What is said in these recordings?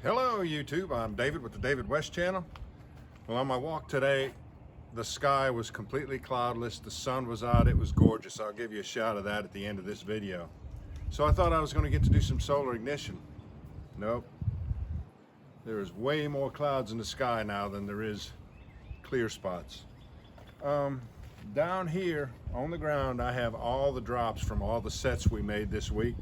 Hello YouTube, I'm David with the David West channel. Well, on my walk today, the sky was completely cloudless, the sun was out, it was gorgeous. I'll give you a shot of that at the end of this video. So I thought I was going to get to do some solar ignition. Nope. There is way more clouds in the sky now than there is clear spots. Down here on the ground I have all the drops from all the sets we made this week.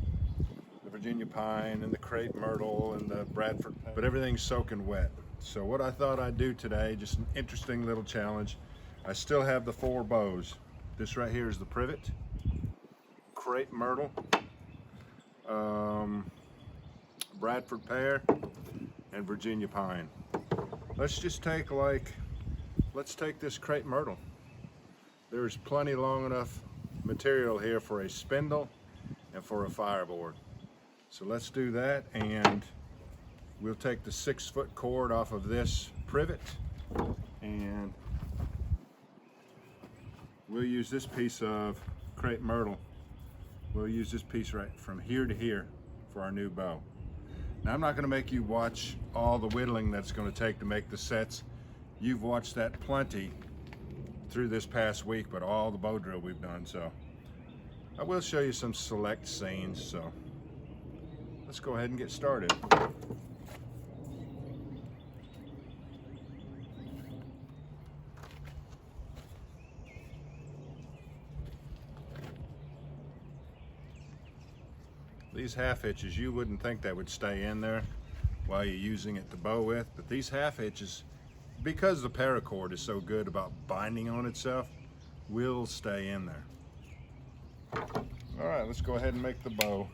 Virginia pine and the Crepe Myrtle and the Bradford Pear, but everything's soaking wet. So what I thought I'd do today, just an interesting little challenge. I still have the 4 bows. This right here is the Privet, Crepe Myrtle, Bradford Pear, and Virginia pine. Let's take this Crepe Myrtle. There's plenty long enough material here for a spindle and for a fireboard. So let's do that, and we'll take the 6-foot cord off of this Privet, and we'll use this piece of Crepe Myrtle. We'll use this piece right from here to here for our new bow. Now I'm not going to make you watch all the whittling that's going to take to make the sets. You've watched that plenty through this past week, but all the bow drill we've done. So I will show you some select scenes. So let's go ahead and get started. These half hitches, you wouldn't think that would stay in there while you're using it to bow with, but these half hitches, because the paracord is so good about binding on itself, will stay in there. All right, let's go ahead and make the bow.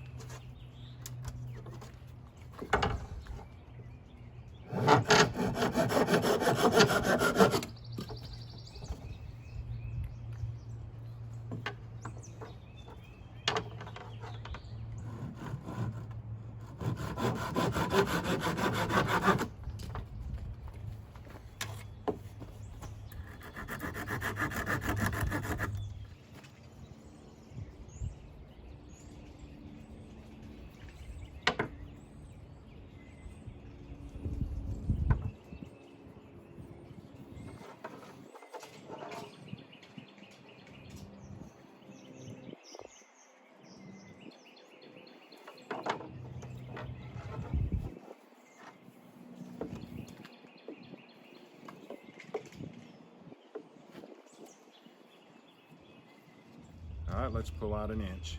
All right, let's pull out 1 inch,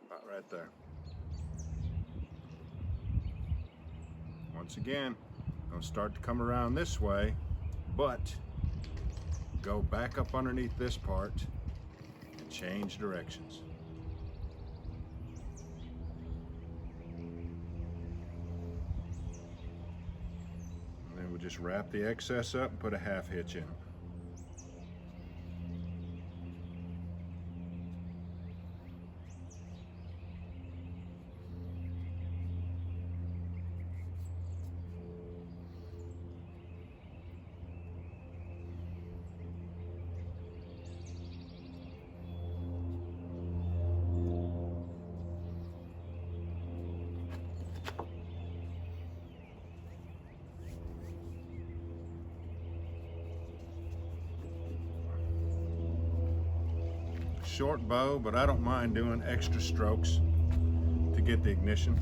about right there. Once again, I'll start to come around this way, but go back up underneath this part and change directions. And then we'll just wrap the excess up and put a half hitch in it. Short bow, but I don't mind doing extra strokes to get the ignition.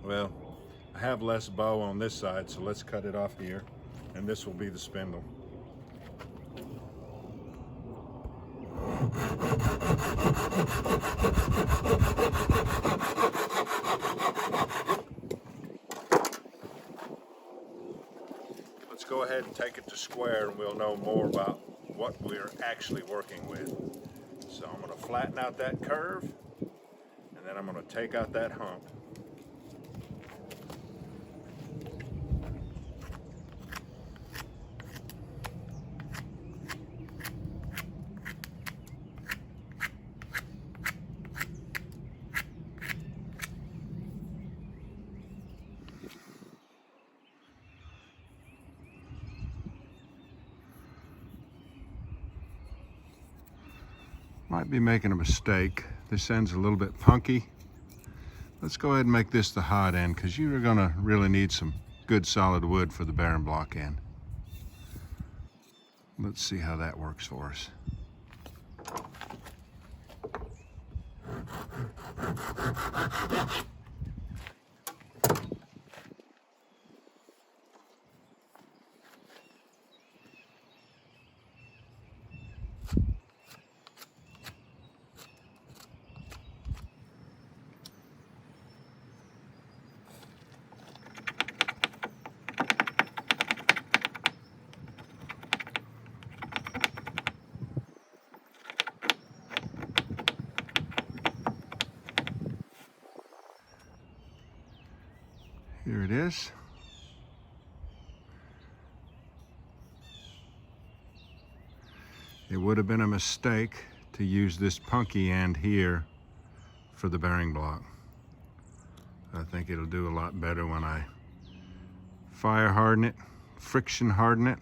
Well, I have less bow on this side, so let's cut it off here, and this will be the spindle. take it to square and we'll know more about what we're actually working with. So I'm going to flatten out that curve, and then I'm going to take out that hump. Might be making a mistake. This end's a little bit punky. Let's go ahead and make this the hot end, because you're gonna really need some good solid wood for the bearing block end. Let's see how that works for us. Here it is. It would have been a mistake to use this punky end here for the bearing block. I think it'll do a lot better when I fire harden it, friction harden it.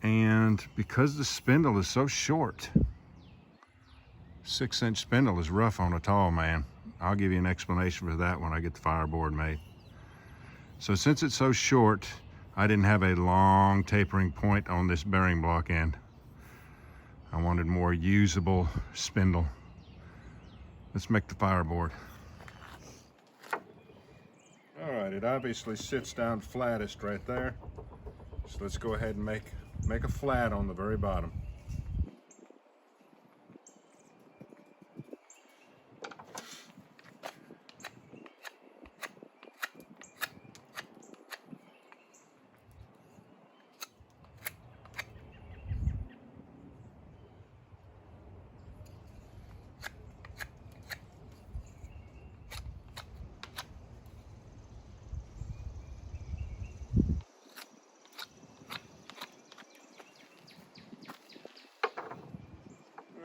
And because the spindle is so short, 6-inch spindle is rough on a tall man. I'll give you an explanation for that when I get the fireboard made. So since it's so short, I didn't have a long tapering point on this bearing block end. I wanted more usable spindle. Let's make the fireboard. All right, it obviously sits down flattest right there. So let's go ahead and make a flat on the very bottom.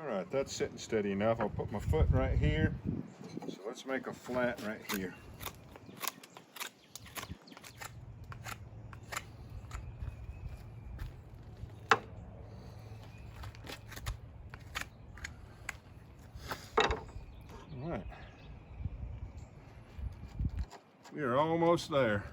Alright, that's sitting steady enough. I'll put my foot right here. So let's make a flat right here. Alright. We are almost there.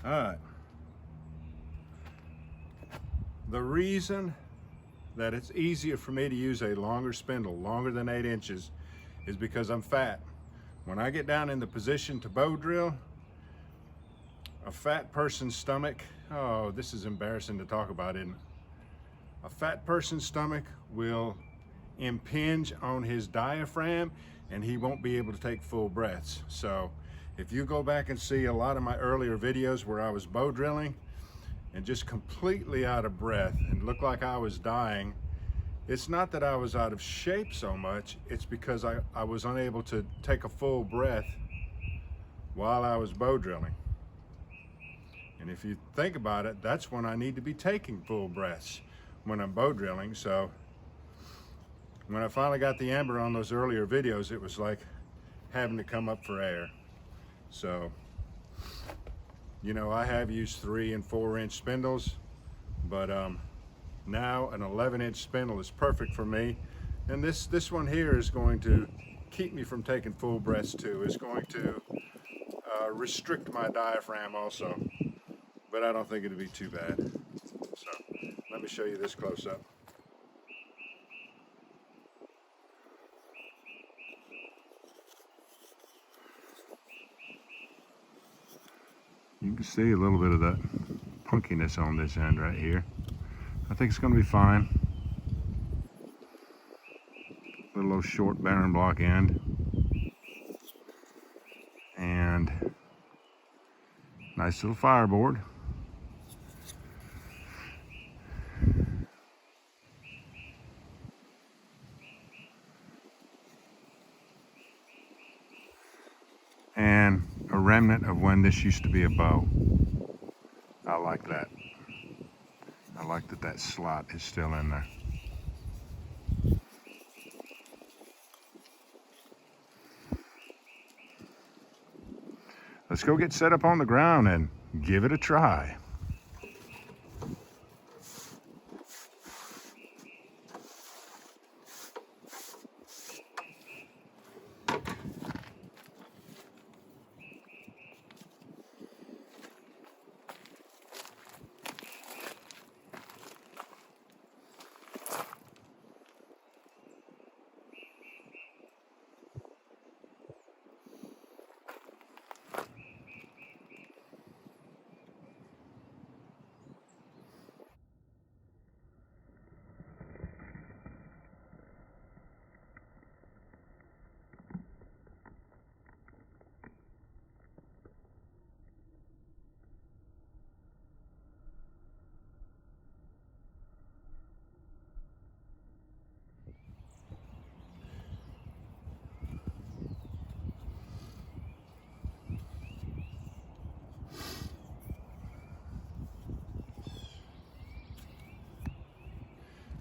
All right. The reason that it's easier for me to use a longer spindle, longer than 8 inches, is because I'm fat. When I get down in the position to bow drill, a fat person's stomach, oh, this is embarrassing to talk about, isn't it? A fat person's stomach will impinge on his diaphragm and he won't be able to take full breaths. So if you go back and see a lot of my earlier videos where I was bow drilling and just completely out of breath and looked like I was dying, it's not that I was out of shape so much, it's because I was unable to take a full breath while I was bow drilling. And if you think about it, that's when I need to be taking full breaths, when I'm bow drilling. So when I finally got the amber on those earlier videos, it was like, having to come up for air. So, you know, I have used 3 and 4 inch spindles, but now an 11-inch spindle is perfect for me. And this one here is going to keep me from taking full breaths too. It's going to restrict my diaphragm also, but I don't think it'll be too bad. So let me show you this close up. You can see a little bit of that punkiness on this end right here. I think it's going to be fine. A little short barren block end. And nice little fireboard. And a remnant of when this used to be a bow. I like that. I like that that slot is still in there. Let's go get set up on the ground and give it a try.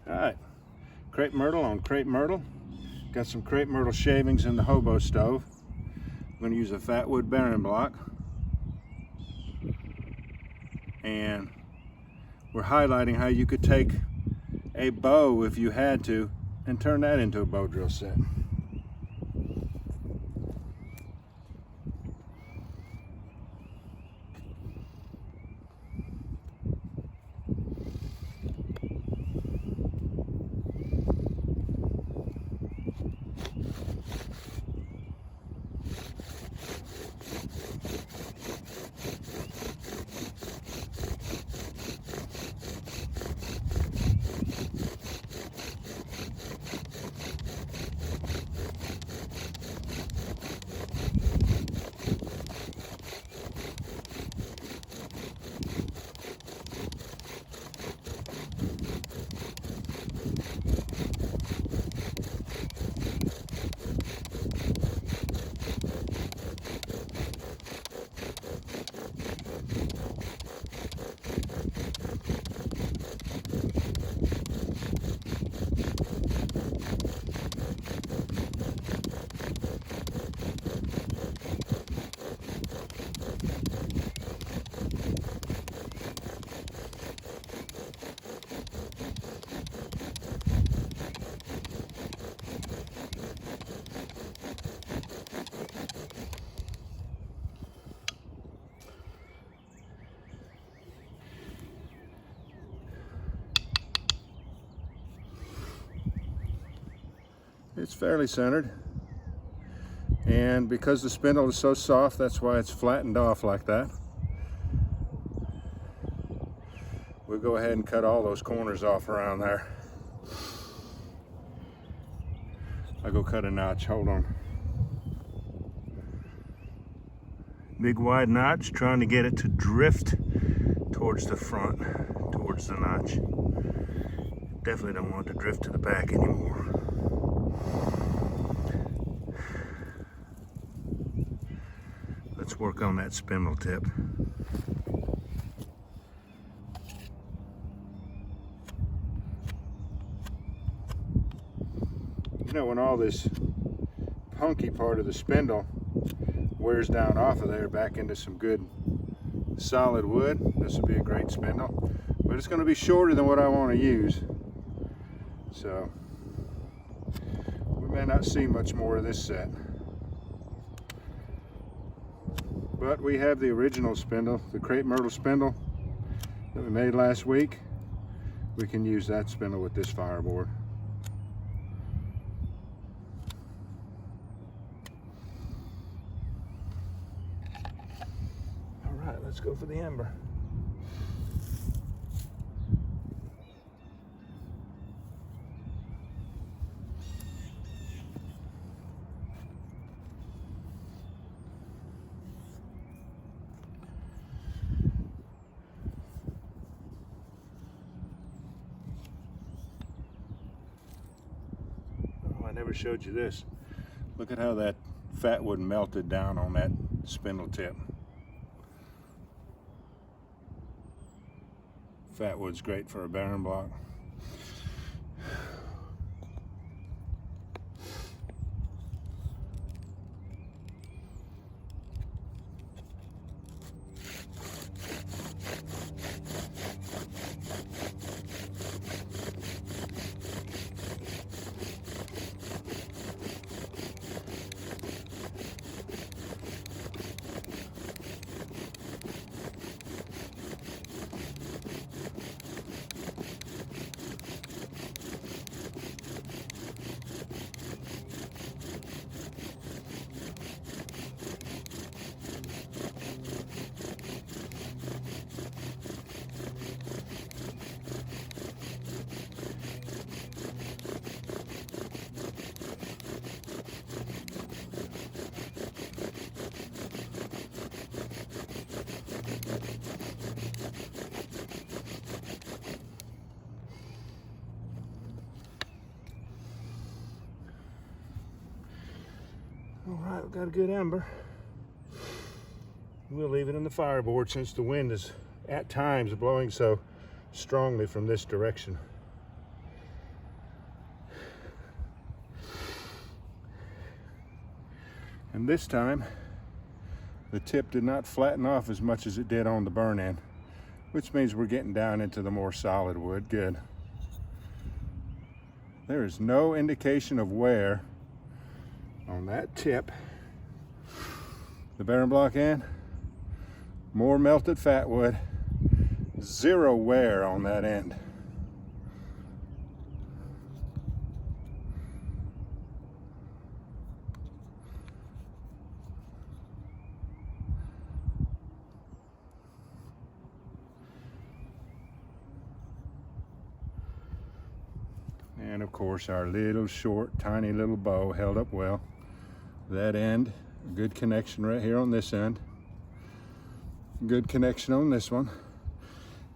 All right, Crepe Myrtle on Crepe Myrtle. Got some Crepe Myrtle shavings in the hobo stove. I'm going to use a fat wood barren block. And we're highlighting how you could take a bow if you had to and turn that into a bow drill set. It's fairly centered, and because the spindle is so soft, that's why it's flattened off like that. We'll go ahead and cut all those corners off around there. I'll go cut a notch, hold on. Big wide notch, trying to get it to drift towards the front, towards the notch. Definitely don't want it to drift to the back anymore. Let's work on that spindle tip. You know, when all this punky part of the spindle wears down off of there back into some good solid wood, this would be a great spindle. But it's going to be shorter than what I want to use. So we may not see much more of this set. But we have the original spindle, the Crepe Myrtle spindle that we made last week. We can use that spindle with this fireboard. All right, let's go for the ember. I never showed you this. Look at how that fat wood melted down on that spindle tip. Fat wood's great for a barren block. All right, we've got a good ember. We'll leave it in the fireboard since the wind is at times blowing so strongly from this direction. And this time, the tip did not flatten off as much as it did on the burn end, which means we're getting down into the more solid wood. Good. There is no indication of wear on that tip. The barren block end, more melted fat wood, zero wear on that end. And of course our little short, tiny little bow held up well. That end, a good connection right here on this end. Good connection on this one.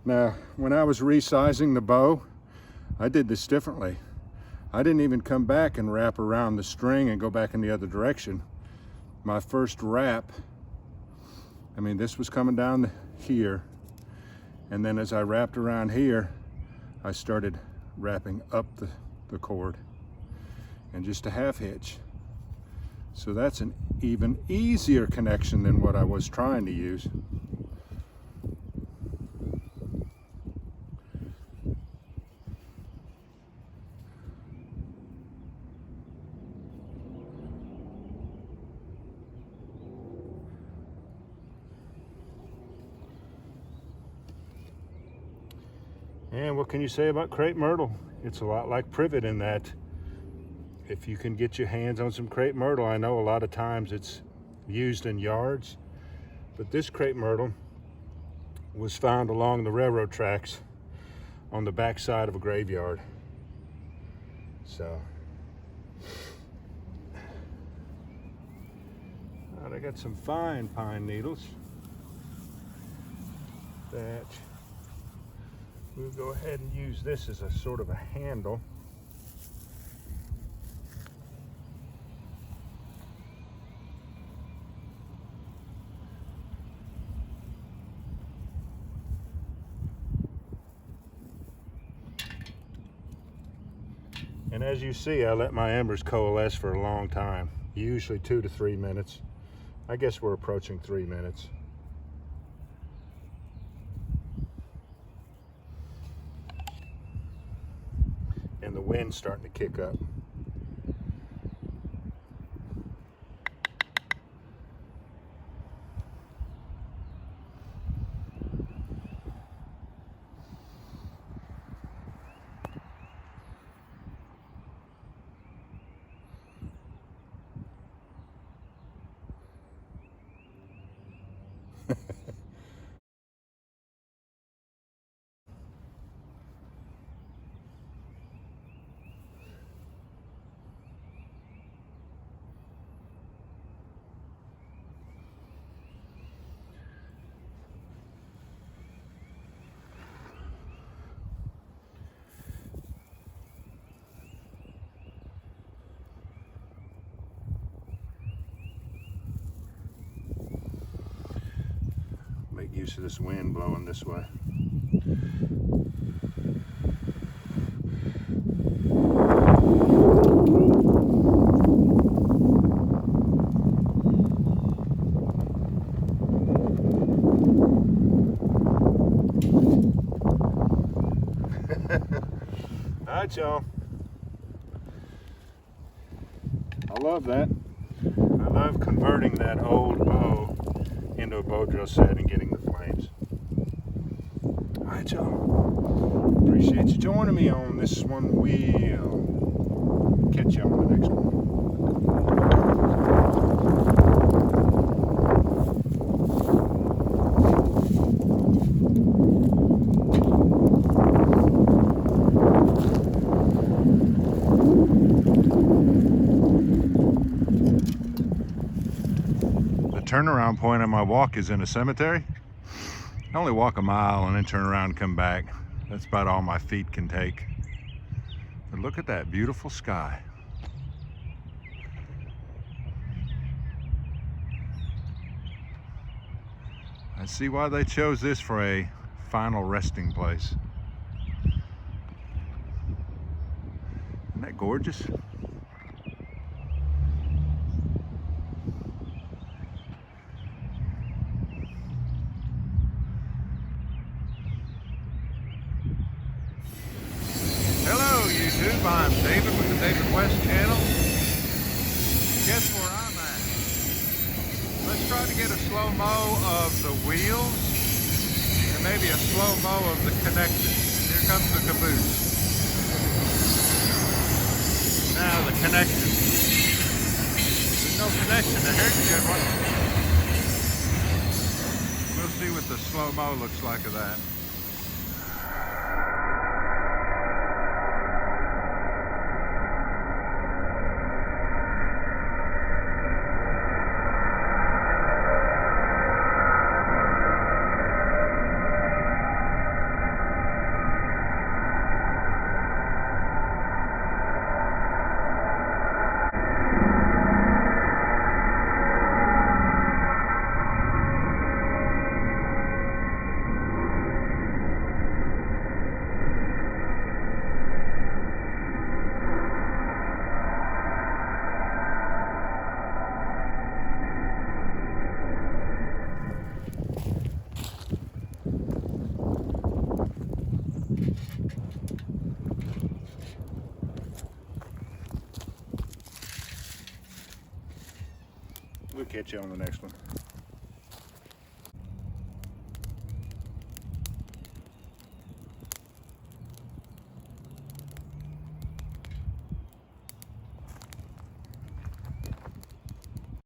Now, when I was resizing the bow, I did this differently. I didn't even come back and wrap around the string and go back in the other direction. My first wrap, I mean, this was coming down here. And then as I wrapped around here, I started wrapping up the cord and just a half hitch. So that's an even easier connection than what I was trying to use. And what can you say about Crepe Myrtle? It's a lot like Privet in that if you can get your hands on some Crepe Myrtle, I know a lot of times it's used in yards, but this Crepe Myrtle was found along the railroad tracks on the back side of a graveyard. So, I got some fine pine needles that we'll go ahead and use this as a sort of a handle. And as you see, I let my embers coalesce for a long time. Usually 2 to 3 minutes. I guess we're approaching 3 minutes. And the wind's starting to kick up. Make use of this wind blowing this way. All right, y'all. I love that. I love converting that old bow into a bow drill set and getting the flames. All right, y'all. Appreciate you joining me on this one. We'll catch you on the next one. Turnaround point on my walk is in a cemetery. I only walk a mile and then turn around and come back. That's about all my feet can take. But look at that beautiful sky. I see why they chose this for a final resting place. Isn't that gorgeous? YouTube, I'm David with the David West channel. Guess where I'm at? Let's try to get a slow-mo of the wheels and maybe a slow-mo of the connections. Here comes the caboose. Now the connection. There's no connection to here, good one. We'll see what the slow-mo looks like of that. We'll catch you on the next one.